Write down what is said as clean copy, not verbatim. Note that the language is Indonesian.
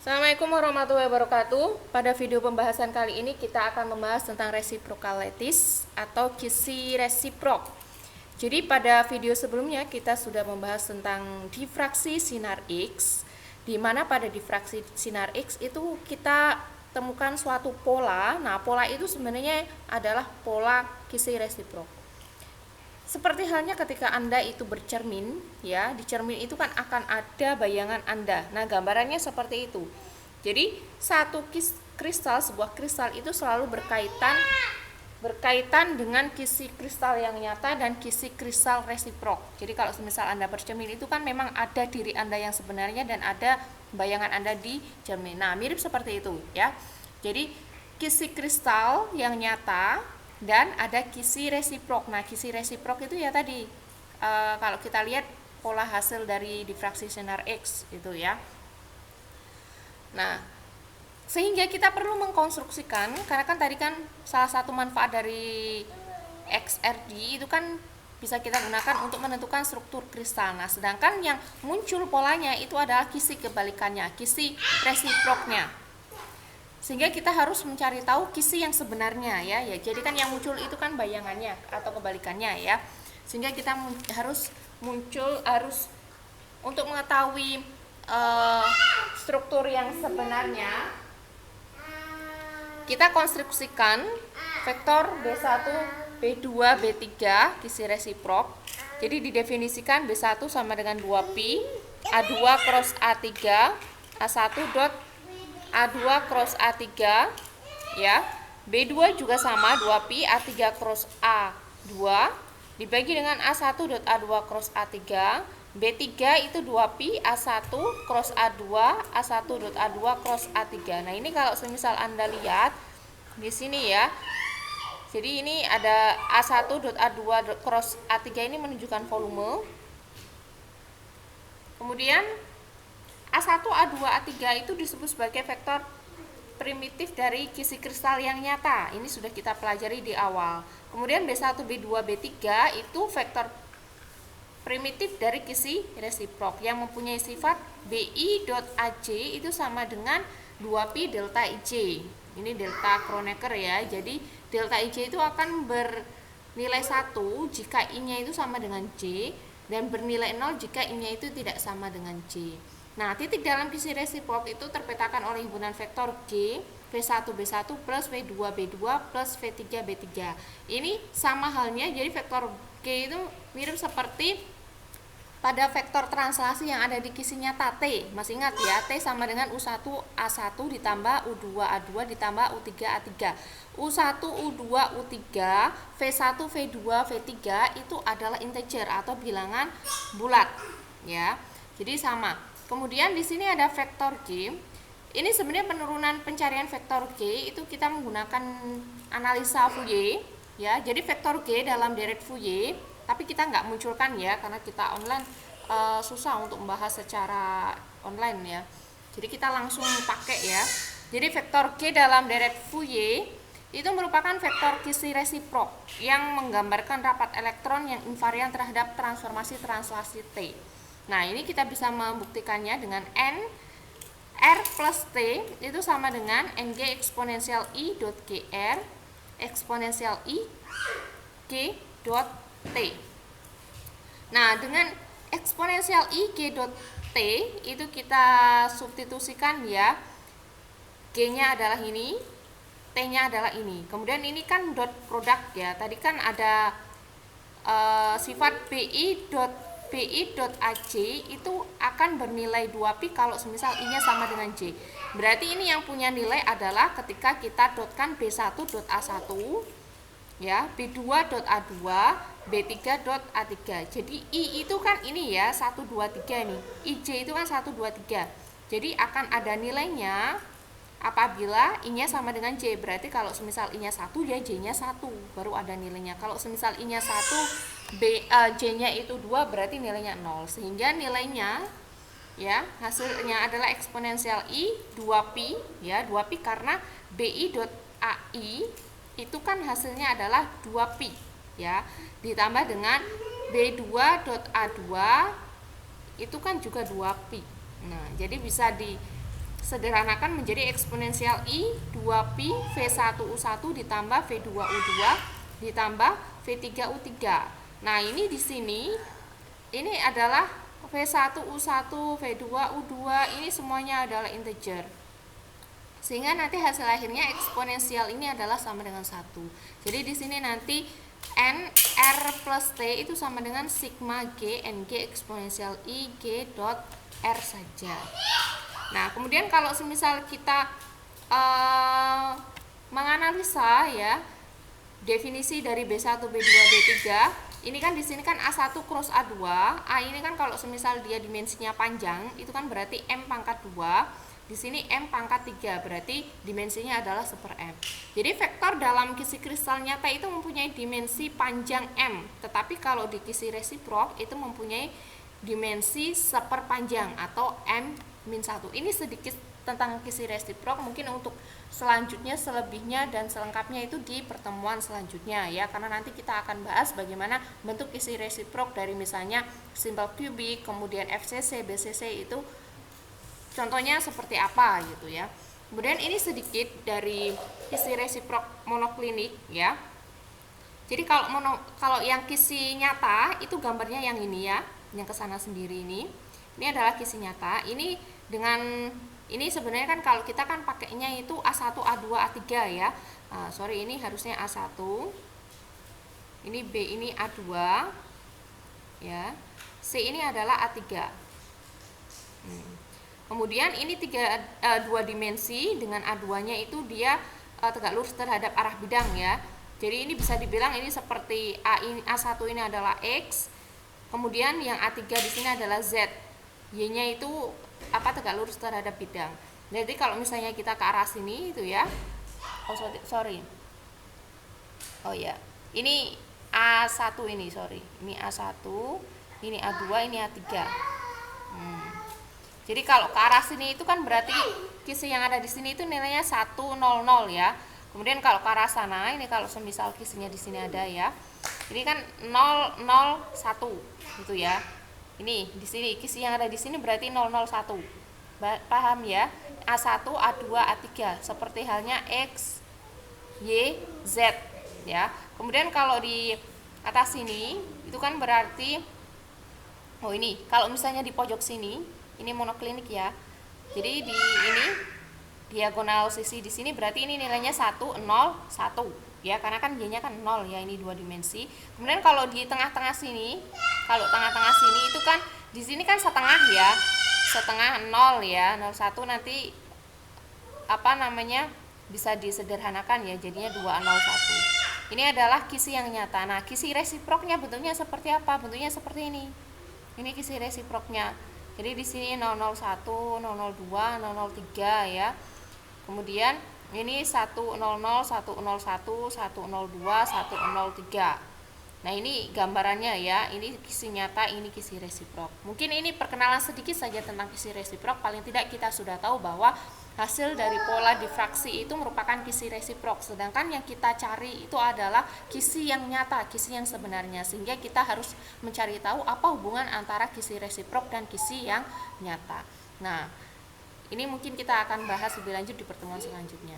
Assalamualaikum warahmatullahi wabarakatuh. Pada video pembahasan kali ini kita akan membahas tentang reciprocal lattice atau kisi resiprok. Jadi pada video sebelumnya kita sudah membahas tentang difraksi sinar X, di mana pada difraksi sinar X itu kita temukan suatu pola. Nah, pola itu sebenarnya adalah pola kisi resiprok. Seperti halnya ketika Anda itu bercermin, ya, di cermin itu kan akan ada bayangan Anda. Nah, gambarannya seperti itu. Jadi, satu kristal, sebuah kristal itu selalu berkaitan dengan kisi kristal yang nyata dan kisi kristal resiprok. Jadi, kalau misal Anda bercermin itu kan memang ada diri Anda yang sebenarnya dan ada bayangan Anda di cermin. Nah, mirip seperti itu, ya. Jadi, kisi kristal yang nyata dan ada kisi resiprok. Nah, kisi resiprok itu ya tadi kalau kita lihat pola hasil dari difraksi sinar X itu ya. Nah, sehingga kita perlu mengkonstruksikan, karena kan tadi kan salah satu manfaat dari XRD itu kan bisa kita gunakan untuk menentukan struktur kristal. Nah, sedangkan yang muncul polanya itu adalah kisi kebalikannya, kisi resiproknya. Sehingga kita harus mencari tahu kisi yang sebenarnya ya. Jadi kan yang muncul itu kan bayangannya atau kebalikannya ya. Sehingga kita harus untuk mengetahui struktur yang sebenarnya, kita konstruksikan vektor B1, B2, B3 kisi resiprok. Jadi didefinisikan B1 sama dengan 2pi A2 cross A3 A1 dot A2 cross A3 ya. B2 juga sama 2pi A3 cross A2 dibagi dengan A1 dot A2 cross A3. B3 itu 2pi A1 cross A2 A1 dot A2 cross A3. Nah, ini kalau semisal Anda lihat di sini ya. Jadi ini ada A1 dot A2 cross A3 ini menunjukkan volume. Kemudian A1, A2, A3 itu disebut sebagai vektor primitif dari kisi kristal yang nyata. Ini sudah kita pelajari di awal. Kemudian B1, B2, B3 itu vektor primitif dari kisi resiprok yang mempunyai sifat BI.AJ itu sama dengan 2pi delta IJ. Ini delta Kronecker ya. Jadi delta IJ itu akan bernilai 1 jika I-nya itu sama dengan J dan bernilai 0 jika I-nya itu tidak sama dengan J. Nah, titik dalam kisi resiprok itu terpetakan oleh himpunan vektor G V1 B1 plus V2 B2 plus V3 B3. Ini sama halnya, jadi vektor G itu mirip seperti pada vektor translasi yang ada di kisi nyata T. Masih ingat ya, T sama dengan U1 A1 ditambah U2 A2 ditambah U3 A3. U1 U2 U3 V1 V2 V3 itu adalah integer atau bilangan bulat ya. Jadi sama. Kemudian di sini ada vektor G. Ini sebenarnya penurunan pencarian vektor G itu kita menggunakan analisa Fourier ya. Jadi vektor G dalam deret Fourier, tapi kita nggak munculkan ya karena kita online susah untuk membahas secara online ya. Jadi kita langsung pakai ya. Jadi vektor G dalam deret Fourier itu merupakan vektor kisi resiprok yang menggambarkan rapat elektron yang invarian terhadap transformasi translasi T. Nah, ini kita bisa membuktikannya dengan N R plus T itu sama dengan NG eksponensial I dot GR eksponensial I G dot T. Nah, dengan eksponensial I G dot T itu kita substitusikan ya. G-nya adalah ini, T-nya adalah ini. Kemudian ini kan dot produk ya. Tadi kan ada sifat BI.AJ itu akan bernilai 2pi kalau semisal I-nya sama dengan J. Berarti ini yang punya nilai adalah ketika kita dotkan B1.A1 ya, B2.A2, B3.A3. Jadi I itu kan ini ya 1 2 3 nih. IJ itu kan 1 2 3. Jadi akan ada nilainya apabila I-nya sama dengan J. Berarti kalau semisal I-nya 1 ya J-nya 1 baru ada nilainya. Kalau semisal I-nya 1 J-nya itu 2 berarti nilainya 0. Sehingga nilainya ya hasilnya adalah eksponensial I 2pi ya, 2pi karena BI.AI itu kan hasilnya adalah 2pi ya, ditambah dengan B2.A2 itu kan juga 2pi. Nah, jadi bisa di sederhanakan menjadi eksponensial I 2pi V1U1 ditambah V2U2 ditambah V3U3. Nah, ini di sini ini adalah V1U1, V2U2, ini semuanya adalah integer. Sehingga nanti hasil akhirnya eksponensial ini adalah sama dengan 1. Jadi di sini nanti N R plus T itu sama dengan sigma G NG eksponensial I G dot R saja. Nah, kemudian kalau semisal kita menganalisa ya definisi dari B1, B2, B3, ini kan di sini kan A1 cross A2. A ini kan kalau semisal dia dimensinya panjang, itu kan berarti M pangkat 2. Di sini M pangkat 3, berarti dimensinya adalah 1/M. Jadi vektor dalam kisi kristal nyata itu mempunyai dimensi panjang M, tetapi kalau di kisi resiprok itu mempunyai dimensi seperpanjang atau M-1. Ini sedikit tentang kisi resiprok, mungkin untuk selanjutnya selebihnya dan selengkapnya itu di pertemuan selanjutnya ya, karena nanti kita akan bahas bagaimana bentuk kisi resiprok dari misalnya simple cubic, kemudian FCC, BCC itu contohnya seperti apa gitu ya. Kemudian ini sedikit dari kisi resiprok monoklinik ya. Jadi kalau yang kisi nyata itu gambarnya yang ini ya, yang kesana sendiri ini. Ini adalah kisi nyata. Ini dengan ini sebenarnya kan kalau kita kan pakainya itu A1, A2, A3 ya. Sorry, ini harusnya A1. Ini B ini A2 ya. C ini adalah A3. Kemudian ini 2 dimensi dengan A2-nya itu dia tegak lurus terhadap arah bidang ya. Jadi ini bisa dibilang ini seperti A1 ini adalah X. Kemudian yang A3 di sini adalah Z. Y-nya itu tegak lurus terhadap bidang. Jadi kalau misalnya kita ke arah sini itu ya. Oh sorry. Oh ya. Ini A1 ini, sorry. Ini A1, ini A2, ini A3. Jadi kalau ke arah sini itu kan berarti kisi yang ada di sini itu nilainya 100 ya. Kemudian kalau ke arah sana ini kalau semisal kisinya di sini ada ya. Ini kan 001 gitu ya. Ini di sini kisi yang ada di sini berarti 001. Paham ya? A1, A2, A3 seperti halnya X, Y, Z ya. Kemudian kalau di atas sini itu kan berarti ini kalau misalnya di pojok sini ini monoklinik ya. Jadi di ini diagonal sisi di sini berarti ini nilainya 101 ya, karena kan Y-nya kan 0 ya, ini 2 dimensi. Kemudian kalau di tengah-tengah sini, kalau tengah-tengah sini itu kan di sini kan setengah ya. Setengah 0 ya. 01 nanti bisa disederhanakan ya, jadinya 201. Ini adalah kisi yang nyata. Nah, kisi resiproknya bentuknya seperti apa? Bentuknya seperti ini. Ini kisi resiproknya. Jadi di sini 001, 002, 003 ya. Kemudian ini 100, 101, 102, 103. Nah, ini gambarannya ya. Ini kisi nyata, ini kisi resiprok. Mungkin ini perkenalan sedikit saja tentang kisi resiprok. Paling tidak kita sudah tahu bahwa hasil dari pola difraksi itu merupakan kisi resiprok, sedangkan yang kita cari itu adalah kisi yang nyata, kisi yang sebenarnya, sehingga kita harus mencari tahu apa hubungan antara kisi resiprok dan kisi yang nyata. Nah, ini mungkin kita akan bahas lebih lanjut di pertemuan selanjutnya.